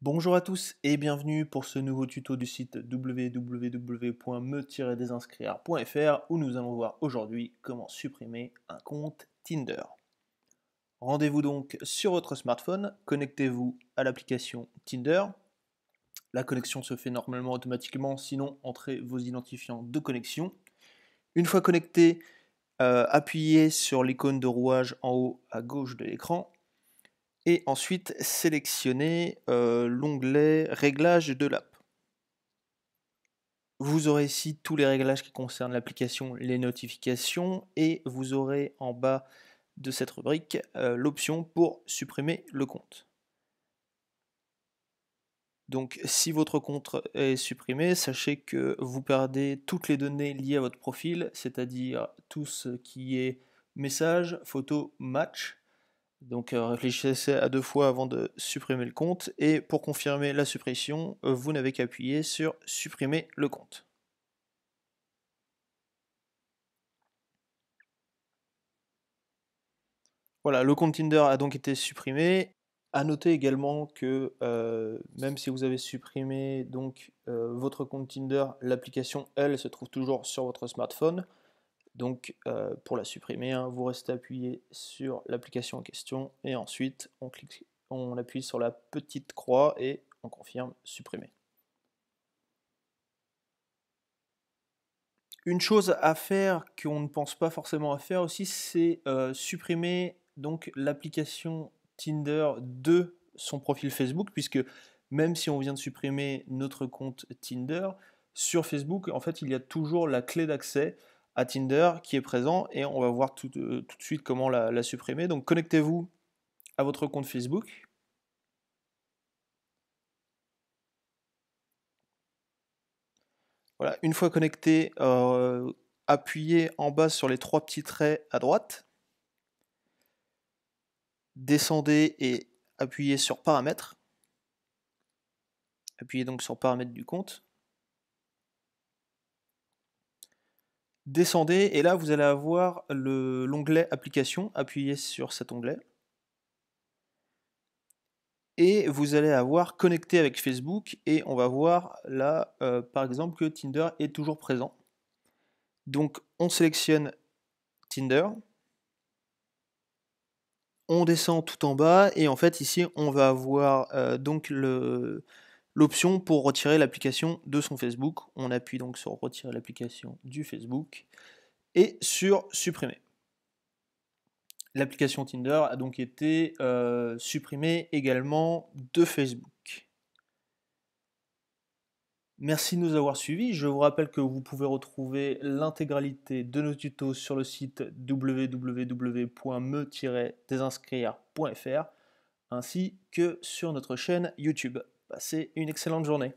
Bonjour à tous et bienvenue pour ce nouveau tuto du site www.me-désinscrire.fr où nous allons voir aujourd'hui comment supprimer un compte Tinder. Rendez-vous donc sur votre smartphone, connectez-vous à l'application Tinder. La connexion se fait normalement automatiquement, sinon entrez vos identifiants de connexion. Une fois connecté, appuyez sur l'icône de rouage en haut à gauche de l'écran. Et ensuite sélectionnez l'onglet Réglages de l'app. Vous aurez ici tous les réglages qui concernent l'application, les notifications, et vous aurez en bas de cette rubrique l'option pour supprimer le compte. Donc si votre compte est supprimé, sachez que vous perdez toutes les données liées à votre profil, c'est-à-dire tout ce qui est messages, photos, match. Donc réfléchissez à 2 fois avant de supprimer le compte, et pour confirmer la suppression, vous n'avez qu'à appuyer sur supprimer le compte. Voilà, le compte Tinder a donc été supprimé. À noter également que même si vous avez supprimé donc votre compte Tinder, l'application elle se trouve toujours sur votre smartphone. Donc pour la supprimer, hein, vous restez appuyé sur l'application en question et ensuite on appuie sur la petite croix et on confirme supprimer. Une chose à faire qu'on ne pense pas forcément à faire aussi, c'est supprimer donc l'application Tinder de son profil Facebook, puisque même si on vient de supprimer notre compte Tinder, sur Facebook, en fait, il y a toujours la clé d'accès à Tinder qui est présent, et on va voir tout de suite comment la supprimer. Donc connectez-vous à votre compte Facebook. Voilà, une fois connecté, appuyez en bas sur les 3 petits traits à droite. Descendez et appuyez sur paramètres. Appuyez donc sur paramètres du compte. Descendez et là vous allez avoir l'onglet application. Appuyez sur cet onglet. Et vous allez avoir connecté avec Facebook et on va voir là par exemple que Tinder est toujours présent. Donc on sélectionne Tinder. On descend tout en bas et en fait ici on va avoir donc l'option pour retirer l'application de son Facebook. On appuie donc sur retirer l'application du Facebook et sur supprimer. L'application Tinder a donc été supprimée également de Facebook. Merci de nous avoir suivis. Je vous rappelle que vous pouvez retrouver l'intégralité de nos tutos sur le site www.me-désinscrire.fr ainsi que sur notre chaîne YouTube. Passez une excellente journée.